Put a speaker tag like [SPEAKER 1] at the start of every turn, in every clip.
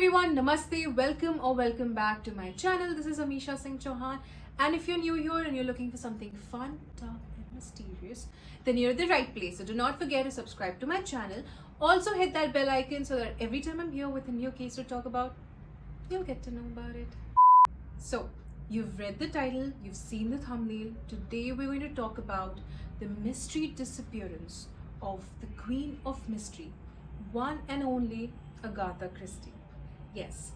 [SPEAKER 1] everyone, Namaste, welcome back to my channel. This is Amisha Singh Chauhan, and if you're new here and you're looking for something fun, dark and mysterious, then you're at the right place. So do not forget to subscribe to my channel. Also hit that bell icon so that every time I'm here with a new case to talk about, you'll get to know about it. So, you've read the title, you've seen the thumbnail. Today we're going to talk about the mystery disappearance of the Queen of Mystery, one and only Agatha Christie. Yes,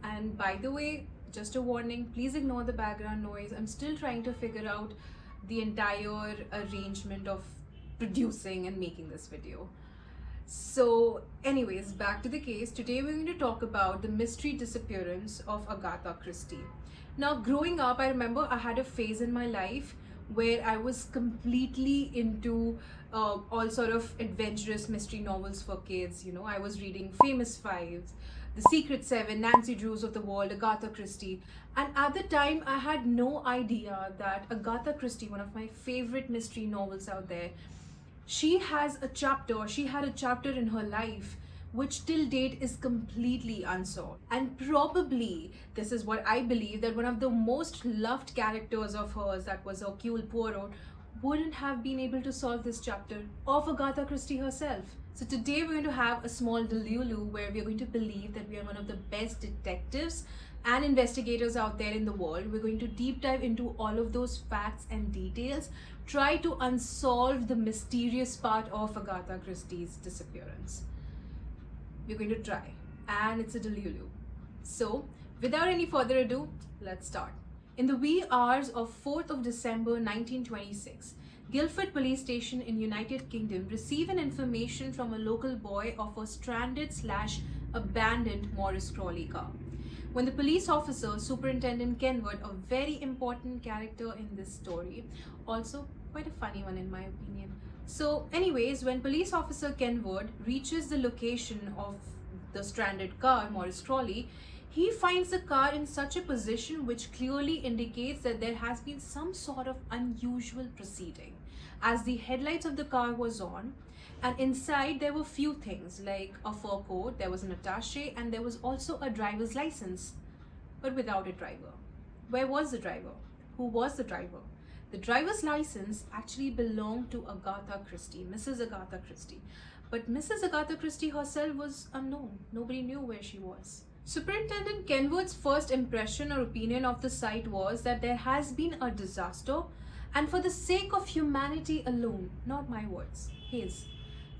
[SPEAKER 1] and by the way, just a warning, please ignore the background noise. I'm still trying to figure out the entire arrangement of producing and making this video. So, anyways, back to the case. Today we're going to talk about the mystery disappearance of Agatha Christie. Now, growing up, I remember I had a phase in my life where I was completely into all sort of adventurous mystery novels for kids. You know, I was reading Famous Fives, The Secret Seven, Nancy Drews of the World, Agatha Christie. And at the time, I had no idea that Agatha Christie, one of my favorite mystery novels out there, she had a chapter in her life which till date is completely unsolved. And probably, this is what I believe, that one of the most loved characters of hers, that was Hercule Poirot, wouldn't have been able to solve this chapter of Agatha Christie herself. So today we're going to have a small delulu where we're going to believe that we are one of the best detectives and investigators out there in the world. We're going to deep dive into all of those facts and details, try to unsolve the mysterious part of Agatha Christie's disappearance. We're going to try, and it's a delulu. So, without any further ado, let's start. In the wee hours of 4th of December 1926, Guildford Police Station in United Kingdom received an information from a local boy of a stranded/abandoned Morris Crawley car. When the police officer, Superintendent Kenwood, a very important character in this story, also quite a funny one in my opinion. So anyways, when police officer Kenwood reaches the location of the stranded car, Morris Crawley, he finds the car in such a position which clearly indicates that there has been some sort of unusual proceeding, as the headlights of the car was on, and inside there were few things like a fur coat, there was an attaché, and there was also a driver's license, but without a driver. Where was the driver? Who was the driver? The driver's license actually belonged to Agatha Christie, Mrs. Agatha Christie. But Mrs. Agatha Christie herself was unknown. Nobody knew where she was. Superintendent Kenwood's first impression or opinion of the site was that there has been a disaster, and for the sake of humanity alone, not my words, his,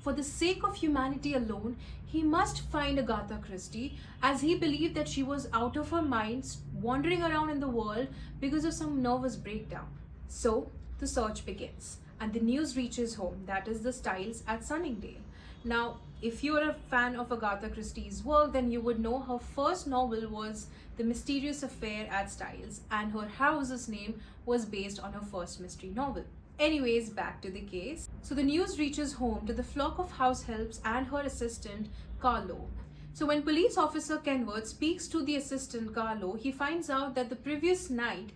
[SPEAKER 1] for the sake of humanity alone, he must find Agatha Christie, as he believed that she was out of her mind, wandering around in the world because of some nervous breakdown. So, the search begins, and the news reaches home, that is the Styles at Sunningdale. Now, if you're a fan of Agatha Christie's work, then you would know her first novel was The Mysterious Affair at Styles, and her house's name was based on her first mystery novel. Anyways, back to the case. So the news reaches home to the flock of house helps and her assistant, Carlo. So when police officer Kenwood speaks to the assistant Carlo, he finds out that the previous night,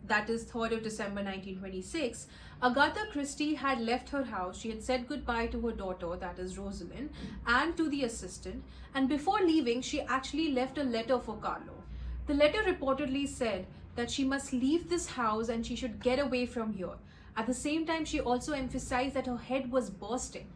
[SPEAKER 1] that is 3rd of December 1926, Agatha Christie had left her house. She had said goodbye to her daughter, that is Rosalind, and to the assistant, and before leaving, she actually left a letter for Carlo. The letter reportedly said that she must leave this house and she should get away from here. At the same time, she also emphasized that her head was bursting.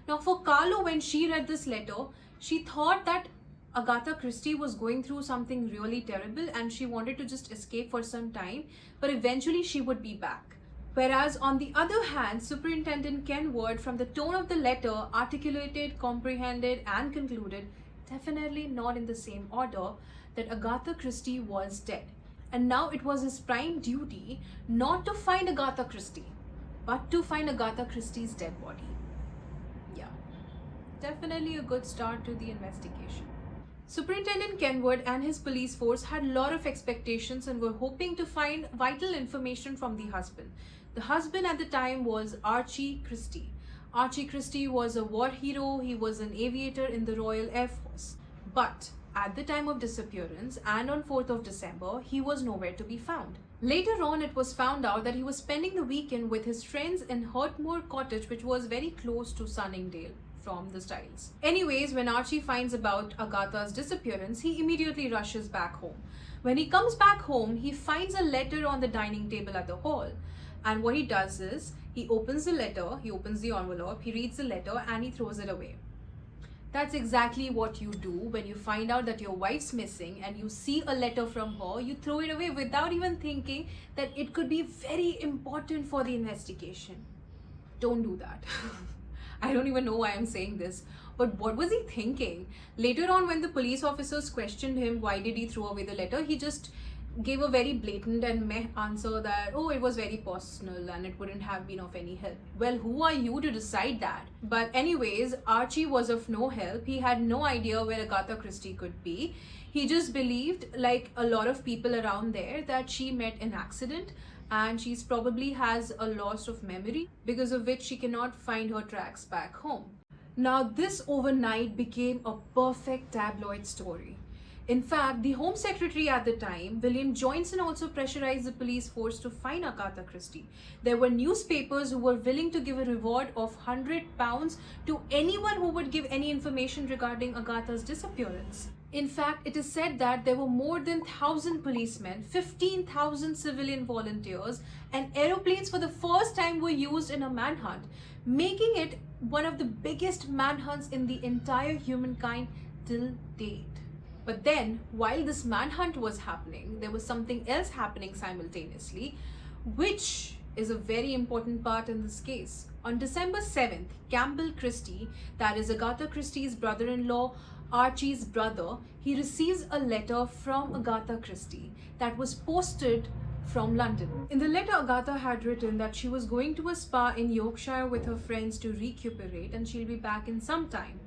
[SPEAKER 1] Now, for Carlo, when she read this letter, she thought that Agatha Christie was going through something really terrible and she wanted to just escape for some time, but eventually she would be back. Whereas on the other hand, Superintendent Kenwood, from the tone of the letter, articulated, comprehended, and concluded, definitely not in the same order, that Agatha Christie was dead. And now it was his prime duty not to find Agatha Christie, but to find Agatha Christie's dead body. Yeah, definitely a good start to the investigation. Superintendent Kenwood and his police force had a lot of expectations and were hoping to find vital information from the husband. The husband at the time was Archie Christie. Archie Christie was a war hero. He was an aviator in the Royal Air Force. But at the time of disappearance and on 4th of December, he was nowhere to be found. Later on, it was found out that he was spending the weekend with his friends in Hertmoor Cottage, which was very close to Sunningdale from the Styles. Anyways, when Archie finds about Agatha's disappearance, he immediately rushes back home. When he comes back home, he finds a letter on the dining table at the hall. And what he does is, he opens the letter, he opens the envelope, he reads the letter, and he throws it away. That's exactly what you do when you find out that your wife's missing and you see a letter from her. You throw it away without even thinking that it could be very important for the investigation. Don't do that. I don't even know why I'm saying this. But what was he thinking? Later on, when the police officers questioned him, why did he throw away the letter? He just gave a very blatant and meh answer that, oh, it was very personal and it wouldn't have been of any help. Well, who are you to decide that? But anyways, Archie was of no help. He had no idea where Agatha Christie could be. He just believed, like a lot of people around there, that she met an accident and she's probably has a loss of memory, because of which she cannot find her tracks back home. Now, this overnight became a perfect tabloid story. In fact, the Home Secretary at the time, William Johnson, also pressurized the police force to find Agatha Christie. There were newspapers who were willing to give a reward of £100 to anyone who would give any information regarding Agatha's disappearance. In fact, it is said that there were more than 1,000 policemen, 15,000 civilian volunteers, and aeroplanes for the first time were used in a manhunt, making it one of the biggest manhunts in the entire humankind till date. But then, while this manhunt was happening, there was something else happening simultaneously, which is a very important part in this case. On December 7th, Campbell Christie, that is Agatha Christie's brother-in-law, Archie's brother, he receives a letter from Agatha Christie that was posted from London. In the letter, Agatha had written that she was going to a spa in Yorkshire with her friends to recuperate and she'll be back in some time.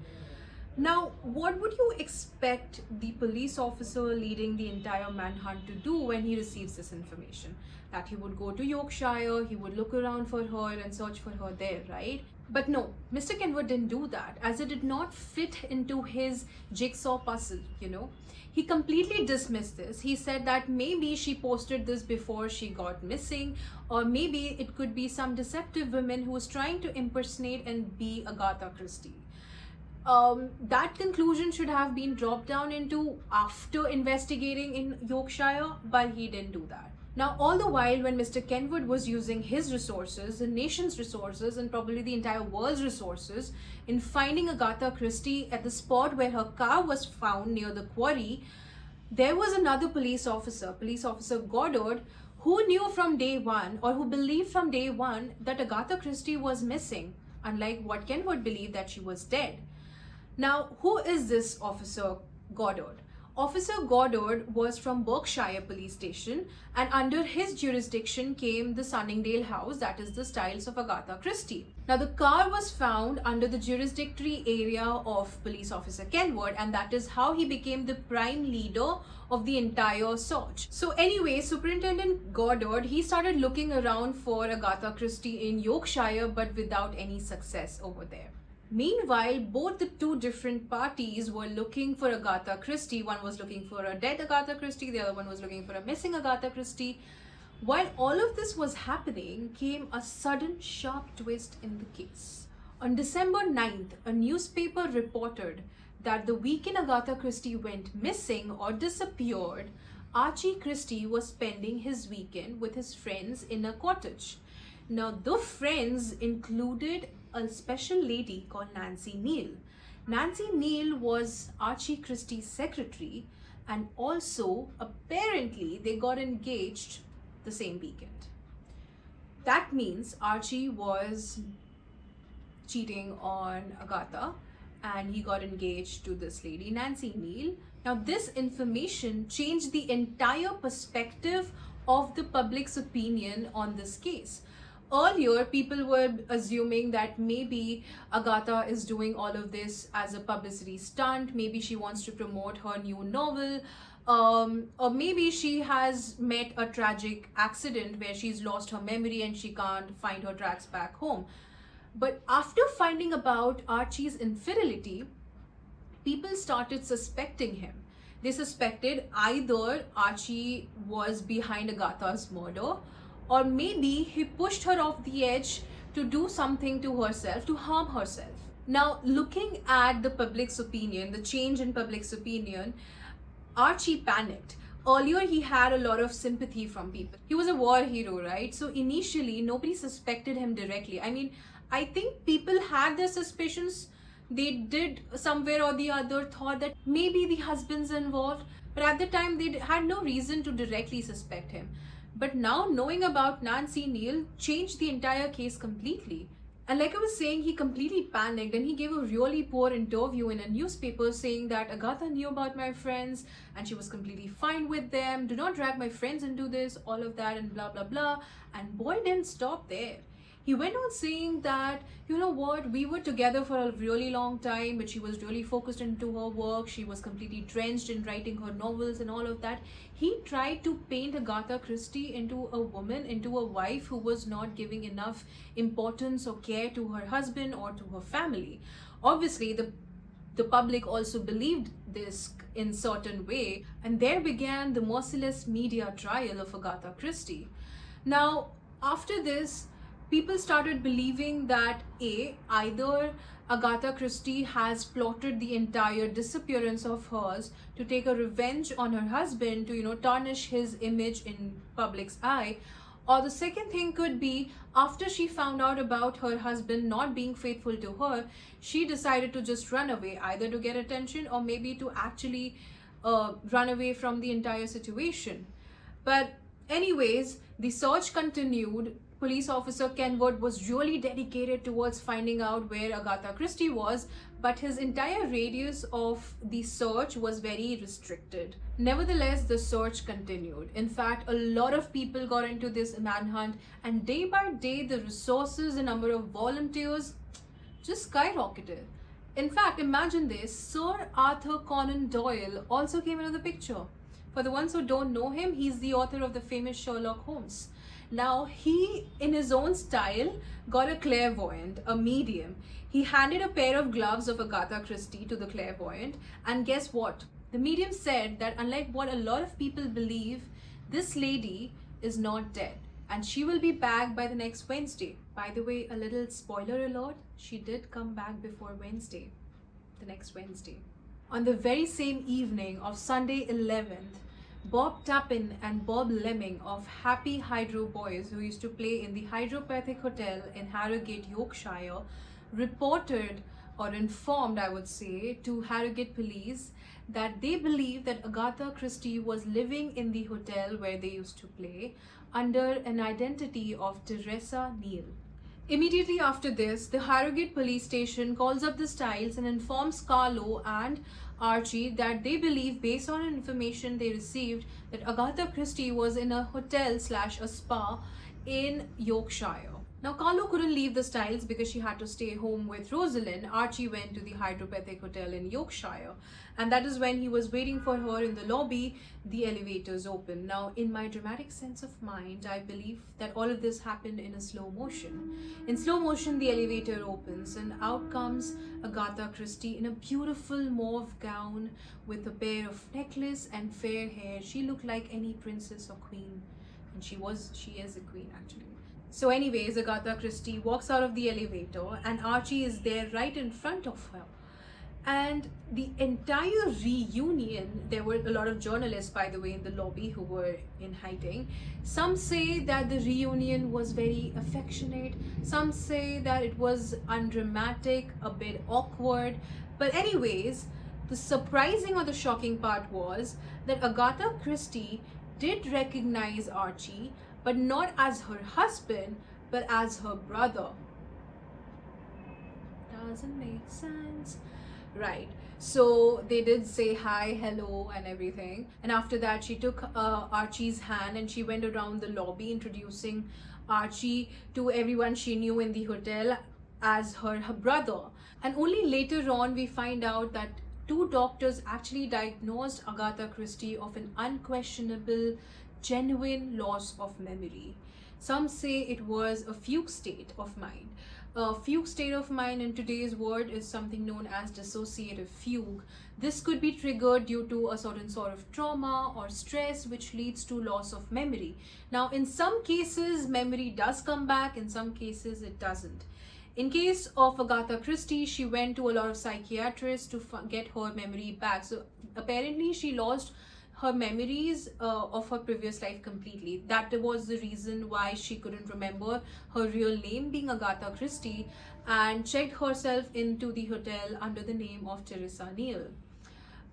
[SPEAKER 1] Now, what would you expect the police officer leading the entire manhunt to do when he receives this information? That he would go to Yorkshire, he would look around for her and search for her there, right? But no, Mr. Kenwood didn't do that, as it did not fit into his jigsaw puzzle, He completely dismissed this. He said that maybe she posted this before she got missing, or maybe it could be some deceptive woman who was trying to impersonate and be Agatha Christie. That conclusion should have been dropped down into after investigating in Yorkshire, but he didn't do that. Now, all the while, when Mr. Kenwood was using his resources, the nation's resources, and probably the entire world's resources in finding Agatha Christie at the spot where her car was found near the quarry, there was another Police Officer Goddard, who knew from day one, or who believed from day one, that Agatha Christie was missing, unlike what Kenwood believed, that she was dead. Now, who is this Officer Goddard? Officer Goddard was from Berkshire Police Station, and under his jurisdiction came the Sunningdale house, that is the Styles of Agatha Christie. Now, the car was found under the jurisdictory area of Police Officer Kenwood, and that is how he became the prime leader of the entire search. So anyway, Superintendent Goddard, he started looking around for Agatha Christie in Yorkshire, but without any success over there. Meanwhile, both the two different parties were looking for Agatha Christie. One was looking for a dead Agatha Christie, the other one was looking for a missing Agatha Christie. While all of this was happening, came a sudden sharp twist in the case. On December 9th, a newspaper reported that the weekend Agatha Christie went missing or disappeared, Archie Christie was spending his weekend with his friends in a cottage. Now, the friends included a special lady called Nancy Neal. Nancy Neal was Archie Christie's secretary, and also apparently they got engaged the same weekend. That means Archie was cheating on Agatha and he got engaged to this lady, Nancy Neal. Now, this information changed the entire perspective of the public's opinion on this case. Earlier, people were assuming that maybe Agatha is doing all of this as a publicity stunt. Maybe she wants to promote her new novel. Or maybe she has met a tragic accident where she's lost her memory and she can't find her tracks back home. But after finding about Archie's infidelity, people started suspecting him. They suspected either Archie was behind Agatha's murder, or maybe he pushed her off the edge to do something to herself, to harm herself. Now, looking at the public's opinion, the change in public's opinion, Archie panicked. Earlier, he had a lot of sympathy from people. He was a war hero, right? So initially, nobody suspected him directly. I mean, I think people had their suspicions. They did somewhere or the other thought that maybe the husband's involved, but at the time, they had no reason to directly suspect him. But now, knowing about Nancy Neal changed the entire case completely. And like I was saying, he completely panicked and he gave a really poor interview in a newspaper saying that Agatha knew about my friends and she was completely fine with them. Do not drag my friends into this, all of that, and blah blah blah. And boy didn't stop there. He went on saying that, you know what, we were together for a really long time, but she was really focused into her work. She was completely drenched in writing her novels and all of that. He tried to paint Agatha Christie into a woman, into a wife who was not giving enough importance or care to her husband or to her family. Obviously, the public also believed this in certain way, and there began the merciless media trial of Agatha Christie. Now, after this, people started believing that either Agatha Christie has plotted the entire disappearance of hers to take a revenge on her husband, to tarnish his image in public's eye, or the second thing could be, after she found out about her husband not being faithful to her, she decided to just run away, either to get attention or maybe to actually run away from the entire situation. But anyways, the search continued. Police officer Ken Wood was really dedicated towards finding out where Agatha Christie was, but his entire radius of the search was very restricted. Nevertheless, the search continued. In fact, a lot of people got into this manhunt, and day by day, the resources and number of volunteers just skyrocketed. In fact, imagine this, Sir Arthur Conan Doyle also came into the picture. For the ones who don't know him, he's the author of the famous Sherlock Holmes. Now, he, in his own style, got a clairvoyant, a medium. He handed a pair of gloves of Agatha Christie to the clairvoyant, and guess what? The medium said that unlike what a lot of people believe, this lady is not dead, and she will be back by the next Wednesday. By the way, a little spoiler alert, she did come back before Wednesday, the next Wednesday. On the very same evening of Sunday 11th, Bob Tappin and Bob Lemming of Happy Hydro Boys, who used to play in the Hydropathic Hotel in Harrogate, Yorkshire, reported or informed, I would say, to Harrogate police that they believe that Agatha Christie was living in the hotel where they used to play under an identity of Teresa Neal. Immediately after this, the Harrogate police station calls up the Styles and informs Carlo and Archie that they believe, based on information they received, that Agatha Christie was in a hotel slash a spa in Yorkshire. Now, Carlo couldn't leave the Styles because she had to stay home with Rosalind. Archie went to the Hydropathic Hotel in Yorkshire, and that is when he was waiting for her in the lobby. The elevators opened. Now, in my dramatic sense of mind, I believe that all of this happened in a slow motion. In slow motion, the elevator opens, and out comes Agatha Christie in a beautiful mauve gown with a pair of necklace and fair hair. She looked like any princess or queen, and she is a queen actually. So anyways, Agatha Christie walks out of the elevator and Archie is there right in front of her. And the entire reunion, there were a lot of journalists, by the way, in the lobby who were in hiding. Some say that the reunion was very affectionate. Some say that it was undramatic, a bit awkward. But anyways, the surprising or the shocking part was that Agatha Christie did recognize Archie, but not as her husband, but as her brother. Doesn't make sense. Right. So they did say hi, hello, and everything. And after that, she took Archie's hand and she went around the lobby introducing Archie to everyone she knew in the hotel as her brother. And only later on, we find out that two doctors actually diagnosed Agatha Christie of an unquestionable, genuine loss of memory. Some say it was a fugue state of mind. A fugue state of mind in today's world is something known as dissociative fugue. This could be triggered due to a certain sort of trauma or stress which leads to loss of memory. Now, in some cases, memory does come back, in some cases, it doesn't. In case of Agatha Christie, she went to a lot of psychiatrists to get her memory back. So apparently, she lost her memories of her previous life completely. That was the reason why she couldn't remember her real name being Agatha Christie, and checked herself into the hotel under the name of Teresa Neal.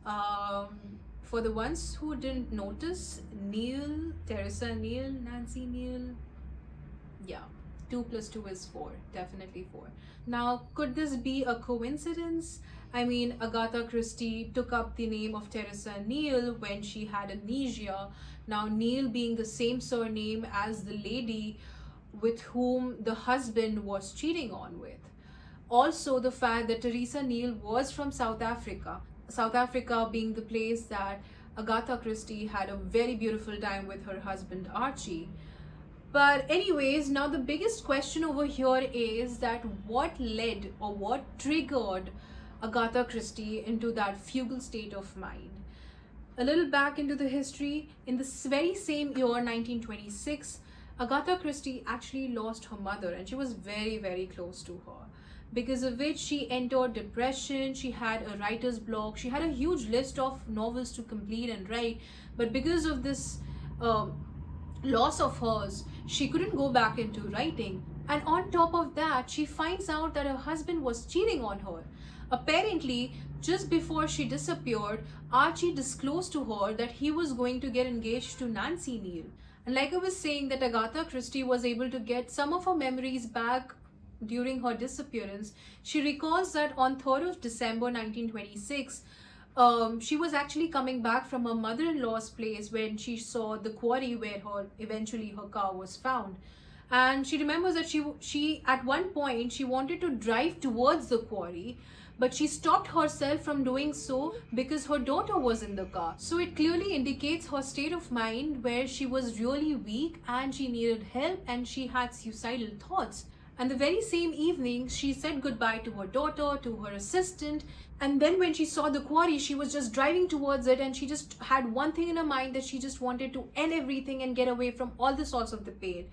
[SPEAKER 1] Um, for the ones who didn't notice, Neal, Teresa Neal, Nancy Neal, yeah, 2 plus 2 is 4, definitely 4. Now, could this be a coincidence? I mean, Agatha Christie took up the name of Teresa Neal when she had amnesia. Now, Neal being the same surname as the lady with whom the husband was cheating on with. Also, the fact that Teresa Neal was from South Africa, South Africa being the place that Agatha Christie had a very beautiful time with her husband Archie. But anyways, now the biggest question over here is that what led or what triggered Agatha Christie into that fugal state of mind? A little back into the history, in this very same year, 1926, Agatha Christie actually lost her mother, and she was very, very close to her. Because of which she entered depression, she had a writer's block, she had a huge list of novels to complete and write, but because of this loss of hers, she couldn't go back into writing. And on top of that, she finds out that her husband was cheating on her. Apparently, just before she disappeared, Archie disclosed to her that he was going to get engaged to Nancy Neal. And like I was saying, that Agatha Christie was able to get some of her memories back during her disappearance. She recalls that on 3rd of December 1926, she was actually coming back from her mother-in-law's place when she saw the quarry where her car was found. And she remembers that she at one point she wanted to drive towards the quarry, but she stopped herself from doing so because her daughter was in the car. So it clearly indicates her state of mind where she was really weak and she needed help and she had suicidal thoughts. And the very same evening, she said goodbye to her daughter, to her assistant. And then when she saw the quarry, she was just driving towards it and she just had one thing in her mind, that she just wanted to end everything and get away from all the sorts of the pain.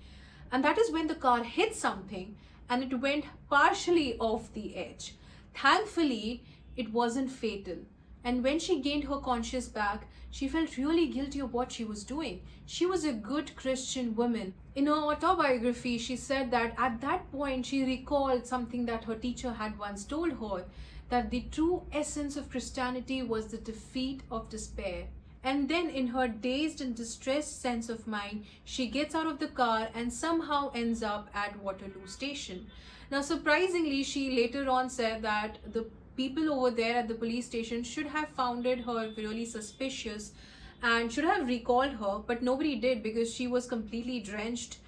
[SPEAKER 1] And that is when the car hit something and it went partially off the edge. Thankfully, it wasn't fatal. And when she gained her conscience back, she felt really guilty of what she was doing. She was a good Christian woman. In her autobiography, she said that at that point she recalled something that her teacher had once told her, that the true essence of Christianity was the defeat of despair. And then in her dazed and distressed sense of mind, she gets out of the car and somehow ends up at Waterloo Station. Now surprisingly, she later on said that the people over there at the police station should have founded her really suspicious and should have recalled her, but nobody did because she was completely drenched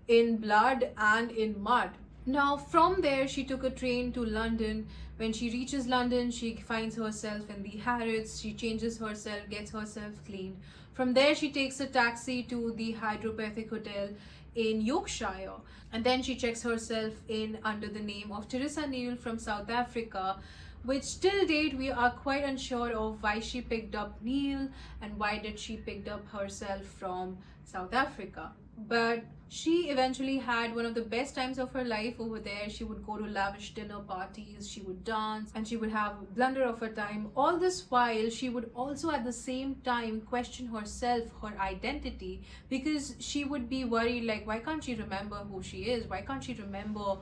[SPEAKER 1] in blood and in mud. Now from there she took a train to London. When she reaches London, she finds herself in the Harrods. She changes herself, gets herself cleaned. From there she takes a taxi to the Hydropathic Hotel in Yorkshire, and then she checks herself in under the name of Teresa Neal from South Africa, which till date we are quite unsure of why she picked up Neal and why did she picked up herself from South Africa. But she eventually had one of the best times of her life over there. She would go to lavish dinner parties, she would dance, and she would have a blunder of her time. All this while, she would also at the same time question herself, her identity, because she would be worried like, why can't she remember who she is? Why can't she remember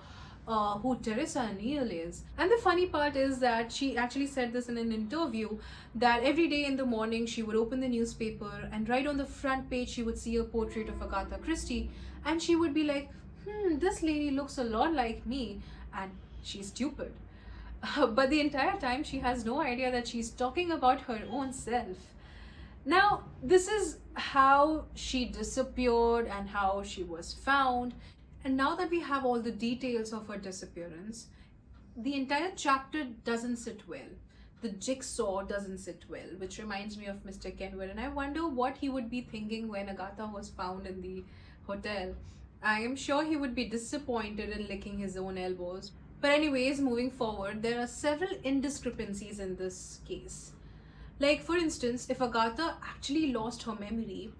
[SPEAKER 1] who Teresa Neal is? And the funny part is that she actually said this in an interview, that every day in the morning she would open the newspaper and right on the front page she would see a portrait of Agatha Christie, and she would be like, this lady looks a lot like me, and she's stupid. But the entire time she has no idea that she's talking about her own self. Now, this is how she disappeared and how she was found. And now that we have all the details of her disappearance, the entire chapter doesn't sit well. The jigsaw doesn't sit well, which reminds me of Mr. Kenwood. And I wonder what he would be thinking when Agatha was found in the hotel. I am sure he would be disappointed in licking his own elbows. But anyways, moving forward, there are several indiscrepancies in this case. Like for instance, if Agatha actually lost her memory,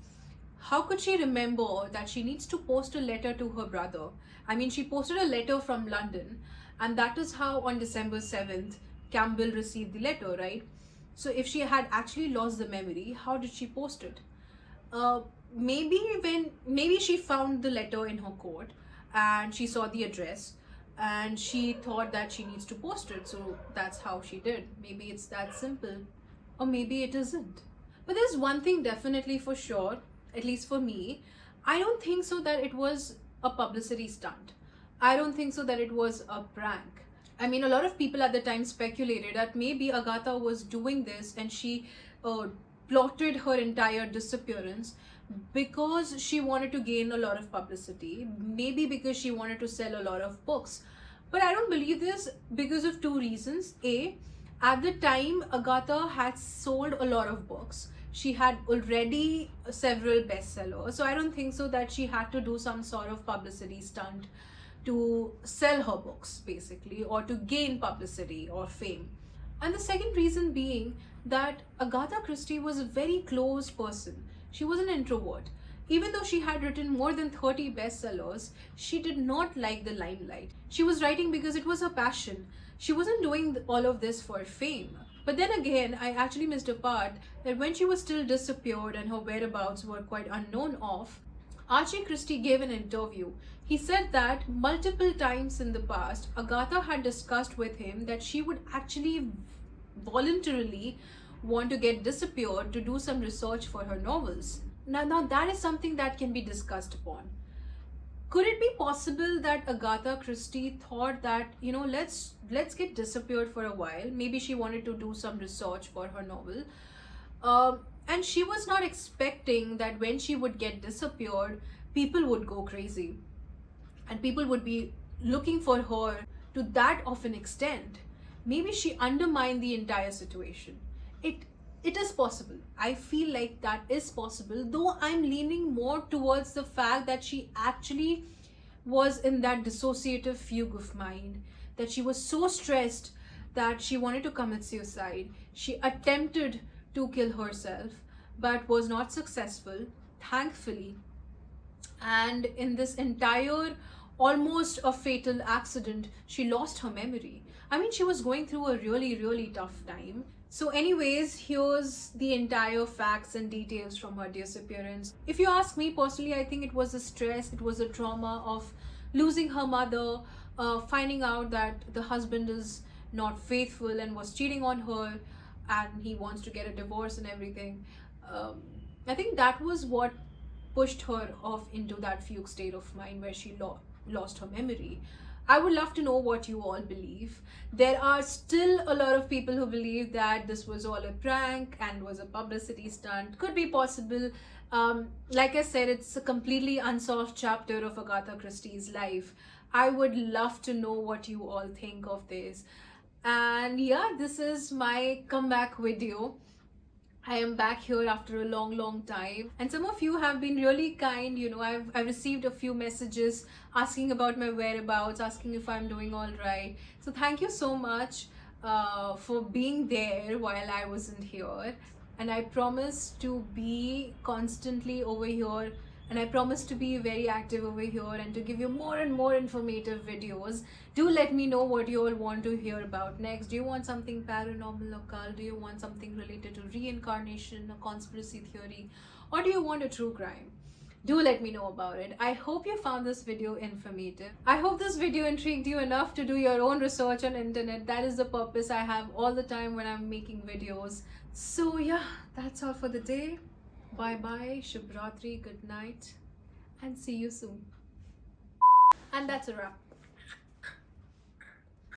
[SPEAKER 1] how could she remember that she needs to post a letter to her brother? I mean, she posted a letter from London, and that is how on December 7th, Campbell received the letter, right? So if she had actually lost the memory, how did she post it? uh, maybe she found the letter in her coat and she saw the address and she thought that she needs to post it, so that's how she did. Maybe it's that simple, or maybe it isn't. But there's one thing definitely for sure, at least for me: I don't think so that it was a publicity stunt. I don't think so that it was a prank. I mean, a lot of people at the time speculated that maybe Agatha was doing this and she uh, plotted her entire disappearance because she wanted to gain a lot of publicity, maybe because she wanted to sell a lot of books. But I don't believe this because of two reasons. A, at the time, Agatha had sold a lot of books. She had already several bestsellers, so I don't think so that she had to do some sort of publicity stunt to sell her books, basically, or to gain publicity or fame. And the second reason being that Agatha Christie was a very close person. She was an introvert. Even though she had written more than 30 bestsellers, she did not like the limelight. She was writing because it was her passion. She wasn't doing all of this for fame. But then again, I actually missed a part that when she was still disappeared and her whereabouts were quite unknown of, Archie Christie gave an interview. He said that multiple times in the past, Agatha had discussed with him that she would actually voluntarily want to get disappeared to do some research for her novels. Now that is something that can be discussed upon. Could it be possible that Agatha Christie thought that, let's get disappeared for a while? Maybe she wanted to do some research for her novel. And she was not expecting that when she would get disappeared, people would go crazy. And people would be looking for her to that of an extent. Maybe she undermined the entire situation. It is possible. I feel like that is possible, though I'm leaning more towards the fact that she actually was in that dissociative fugue of mind, that she was so stressed that she wanted to commit suicide. She attempted to kill herself but was not successful, thankfully. And in this entire almost a fatal accident, she lost her memory. I mean, she was going through a really, really tough time. So, anyways, here's the entire facts and details from her disappearance. If you ask me personally, I think it was a stress, it was a trauma of losing her mother, finding out that the husband is not faithful and was cheating on her, and he wants to get a divorce and everything. I think that was what pushed her off into that fugue state of mind where she lost her memory. I would love to know what you all believe. There are still a lot of people who believe that this was all a prank and was a publicity stunt. Could be possible. Like I said, it's a completely unsolved chapter of Agatha Christie's life. I would love to know what you all think of this. And yeah, this is my comeback video. I am back here after a long time, and some of you have been really kind. I've received a few messages asking about my whereabouts, asking if I'm doing all right. So thank you so much for being there while I wasn't here. And I promise to be constantly over here, and I promise to be very active over here and to give you more and more informative videos. Do let me know what you all want to hear about next. Do you want something paranormal, occult? Do you want something related to reincarnation, a conspiracy theory? Or do you want a true crime? Do let me know about it. I hope you found this video informative. I hope this video intrigued you enough to do your own research on internet. That is the purpose I have all the time when I'm making videos. So yeah, that's all for the day. Bye bye, Shubh Ratri, good night, and see you soon. And that's a wrap.